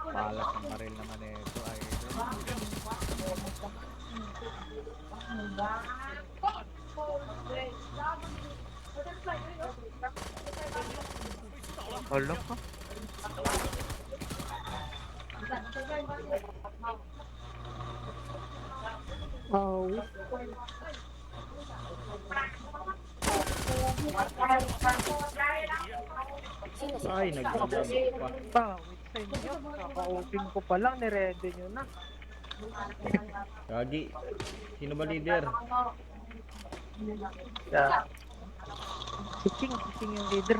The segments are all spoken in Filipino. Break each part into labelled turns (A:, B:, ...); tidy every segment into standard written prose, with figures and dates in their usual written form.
A: Palas ng baril naman ito, idol.
B: Hala ka.
C: Oh.
A: Ay, nagbablog pa.
C: Wait sa inyo. Kaka-open ko pa lang. Niready nyo na.
A: Gagi. Sino ba leader?
C: Yeah. Si Ching yung leader.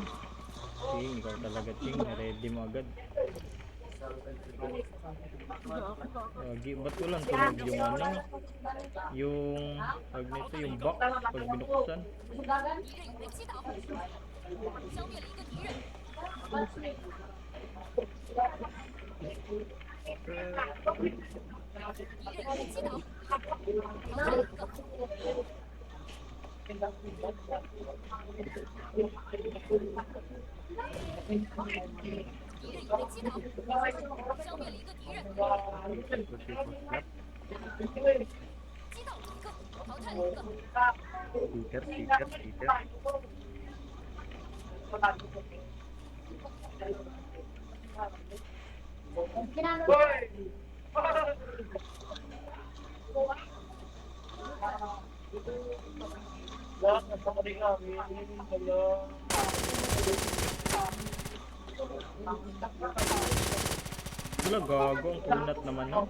A: Ching, ikaw talaga Ching. Ready mo agad. Gagi, ba't walang tunog yung ano? Yung, tag nito, yung box pag binuksan.
D: 敌人已被击倒，消灭了一个敌人。 敌人已被击倒，淘汰了一个。敌人已被击倒，消灭了一个敌人。击倒了一个，淘汰了一个。
A: Cheater. Wala, gago. Ang kunat naman, no?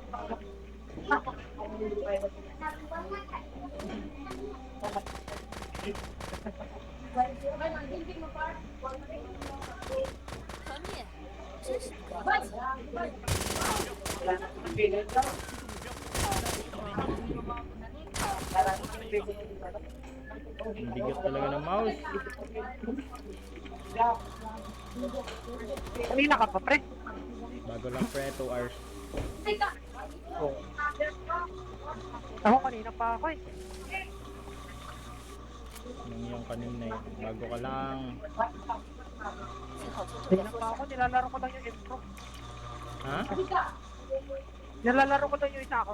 D: 团灭，真是不可以。
A: Ang bigat talaga ng mouse.
C: Kanina ka pa, pre.
A: Bago lang pre, 2 hours.
C: Oh. Ako kanina pa ako eh.
A: Nung yung kanina eh. Bago ka lang.
D: 幸好救这
C: Kanina
D: 边
C: pa ako. Nilalaro ko lang yung intro.
A: Ha?
C: Nilalaro ko lang yung isa ako.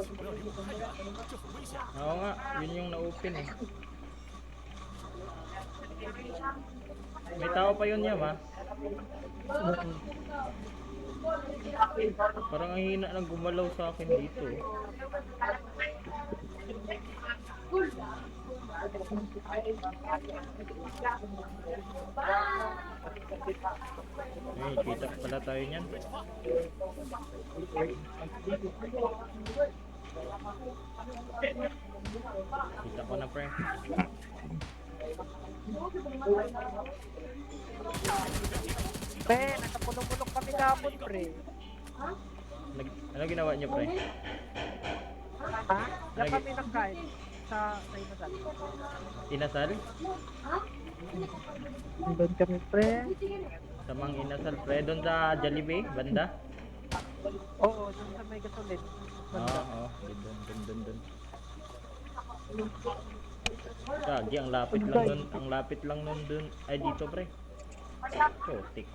A: Oo nga, yun yung na-open eh. May tao pa yun Yam ha? Parang ang hina nang gumalaw sa akin dito. Ay, kita pala tayo niyan. Kita ko na pre.
C: Pre, nagkapulong-pulong kami kapon, pre.
A: Ano ginawa niyo pre?
C: Ha? Diyan kami nagkain sa Inasal.
A: Inasal?
C: Doon kami, pre.
A: Sa mga inasal pre, doon sa Jollibee, banda?
C: Oo, doon sa may gasolin.
A: Oo, doon. Kagi, ang lapit lang nun dun. Ay, dito pre. Kotik.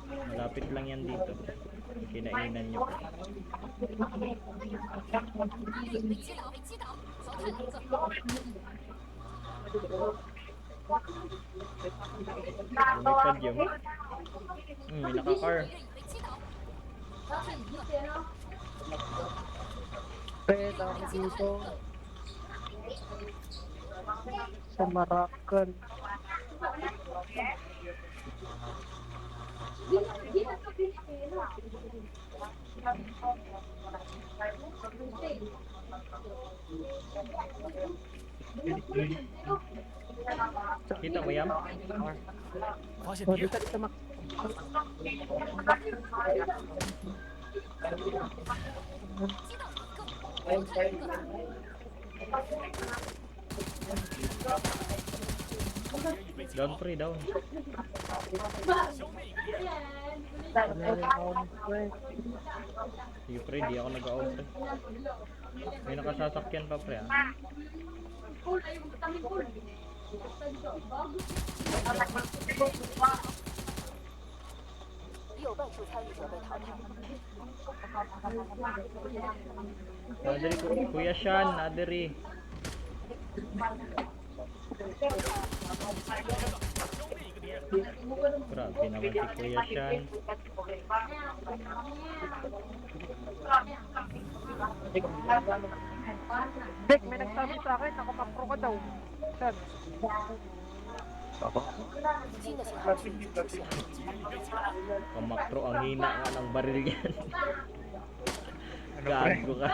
A: Malapit lang yan dito. Kinainan nyo.
D: 敌人已被击倒，淘汰了一个。
A: Lumipad yun. May naka-car.
D: 敌人已被击倒，淘汰了一个。
C: Pre, dami dito. Sa Maracan.
A: Kita mo yan?
E: 发现
C: O,
E: 敌人
C: dito mak...
A: Down pre, down.
C: Ano yung pre?
A: Sige pre, di ako nag-out pre. May nakasasakyan pa pre ah.
D: 有半数参与者被淘汰。
A: Nadiri Kuya Sean, nadiri. Grabe naman si Kuya Sean.
C: Dek, may nagsabi sa akin, nakapapro ka daw. Saan?
D: 新的信号区已经出现。
A: Kamakro ang hina nga ng baril yan.
B: Ano, pre?
A: Gago ka.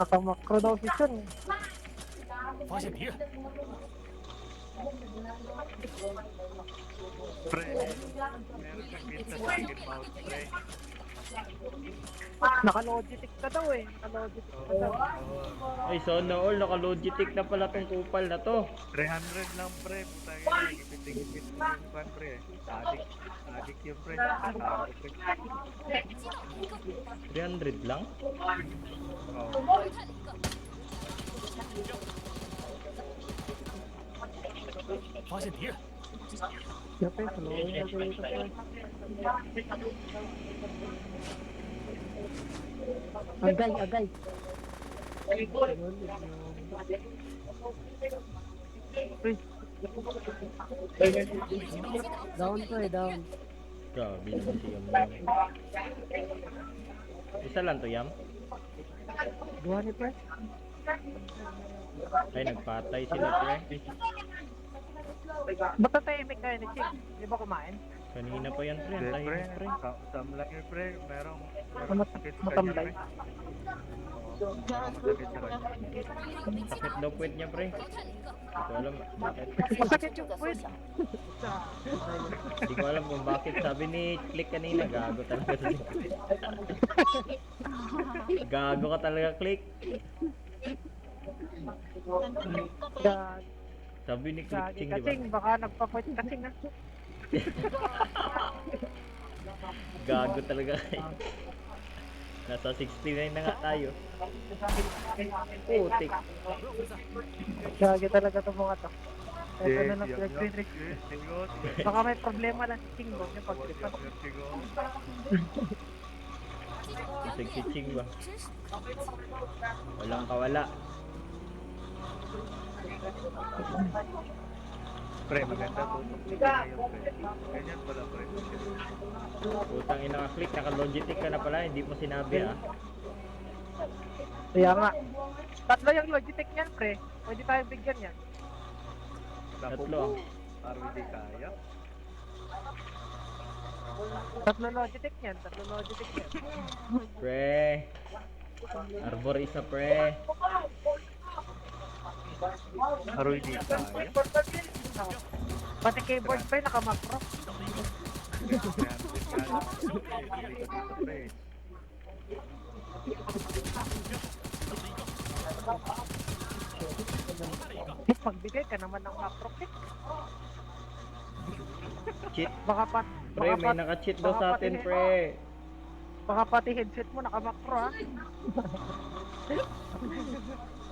C: Nakamakro daw si Sean.
E: 发现敌人，
B: Pre, meron kang kita sa akin mouse, pre.
C: Naka-logitic ka daw eh. Naka-logitic ka daw.
A: Ay, sana all, naka-Logitech na pala tong kupal na to.
B: 300 lang, pre. Putang ina, gipit-gipit mo yung pan, pre. Adik. Adik yun, pre. Nakakapit, pre.
A: 300 lang?
B: Oo.
E: 发现敌人，
C: Yape, hello. Agay, agay. Uy. Down to eh, down.
A: Grabe naman si Yam Yam. Isa lang to Yam?
C: Dua ni pre.
A: Ay, nagpatay sila pre.
C: Ba't natahimik kayo ni Ching? Di ba kumain?
A: Kanina pa yan pre,
B: Pre,
A: ang
B: pre.
A: tahimik pre.
B: Tamlay yun, pre. Merong sakit sa
C: Matamlay.
B: kanya, pre. Oo, merong masakit sa kanya.
A: Sakit daw puwet niya pre. Hindi ko alam bakit.
C: Masakit
D: 这
C: yung
D: 个
C: puwit.
D: 缩小。
A: Hindi ko alam kung bakit. Sabi ni Click kanina, gago talaga si Gago ka talaga Click.
C: Gag.
A: Sabi ni Click
C: Gagi
A: Ching,
C: ka
A: di ba?
C: Ching. Baka nagpa-puwit ka Ching ha.
A: Gago talaga kayo. Nasa 69 na nga tayo. Putik.
C: Gagi talaga itong mga to. Ito
B: Eh,
C: na lang
B: yum,
C: pinag-trick.
B: yum. Eh, sigot.
C: Baka may problema lang si Ching doon yung pag-tripan.
B: Sigot.
A: Isig si Ching ba?
D: 真是可恶。
A: Walang kawala.
B: Pre, maganda tutok ni Kaya yung pre. Ganyan pala, pre.
A: Putang ina ka Click, naka-Logitech ka na pala, hindi mo sinabi ah.
C: Kaya nga. Tatlo yung Logitech niyan pre. Pwede tayong bigyan yan.
A: Tatlo ah.
B: Parang hindi kaya.
C: Tatlo Logitech yan. Tatlo Logitech yan.
A: Pre. Arbor isa pre.
B: Parang hindi kaya.
C: Pati keyboard pre naka-macro.
B: 300 ka lang. Hindi ka dito, pre.
C: Pagbigay ka naman ng macro kit.
A: Cheat.
C: Baka
A: Pre, may naka-cheat daw sa atin pre.
C: Baka pati headset mo naka-macro ha.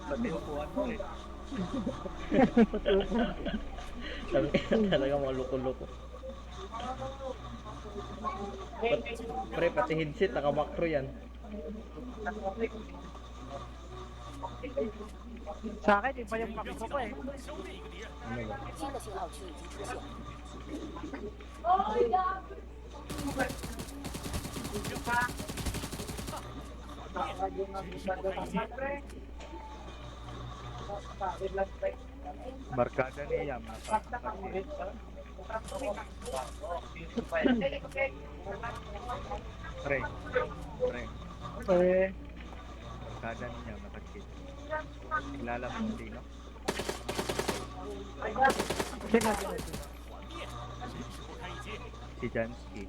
B: Pati upuan mo, eh.
A: Sabi ka talaga mga loko-loko. Pre, pati headset, naka-macro yan.
C: Sa akin, iba yung macro ko eh.
A: Ano ba?
D: 新的信号区已经出现。
B: Barkada ni Yam. Nakakapit. Pre. Pre.
C: Eh,
B: Barkada ni Yam. Nakakit. Kilala mo sino?
C: sinabi na sila.
E: 还灭，是时候开一阶。
B: Si Jansky.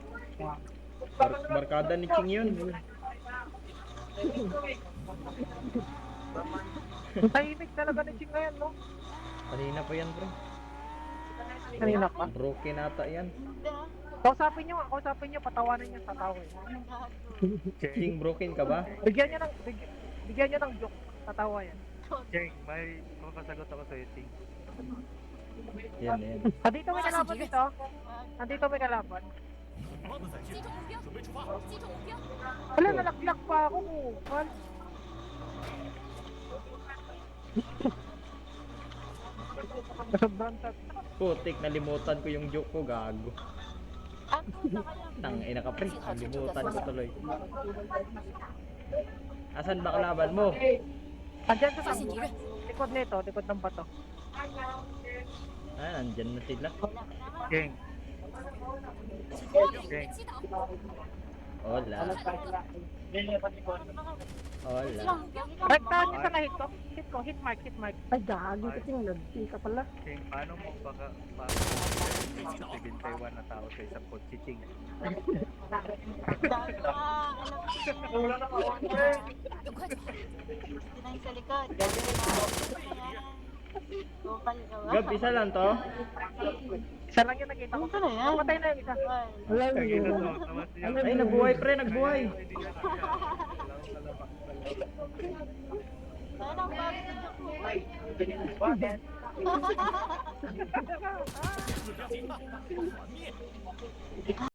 A: Barkada ni Ching yun.
C: Ang tahimik talaga ni Ching ngayon, no?
A: Kanina pa yan pre.
C: Kanina pa.
A: Broken ata yan.
C: Kausapin nyo, patawanan nyo sa tao eh.
A: Ching, broken ka ba?
C: Bigyan nyo ng joke, tatawa yan.
B: Cheng, may makasagot ako sa'yo, Cheng.
A: Yan, yan.
C: Nandito may kalaban dito. Nandito may kalaban.
E: 忙的载具
D: 击中目标，
E: 准备出发。
D: 击中目标，
C: Wala, nalaglag pa ako. Wal. Kasabdan sa...
A: Putik, nalimutan ko yung joke ko, gago. Tang ina ka pre, nalimutan ko tuloy. Asan ba kalaban mo?
C: Andyan sa
D: 发现敌人，
C: likod nito, likod ng bato.
A: Ah, nandyan na sila.
B: Cheng,
D: 目标被击倒，
A: Hola.
D: 看到了，
A: Hola.
D: 目标，
C: Rektahan nyo sa na-hit ko. Hit ko, hit mark, hit mark. Ay, gago kasi nag-hit ka pala.
B: Cheng, paano mo paano mo 71 na tao sa isang kotse, Cheng?
D: 很快就好。
F: Pinay sa likod. Kupal ka ba?
A: Gab, isa lang to?
C: Isa lang yung nakita ko.
F: Ano na yan?
C: Patay na yung isa.
F: Wala.
B: Tagina to, naman siya.
A: Ay, nagbuhay pre, nagbuhay.
F: Ano ang bago sa joke mo?
E: 目标进化，团灭。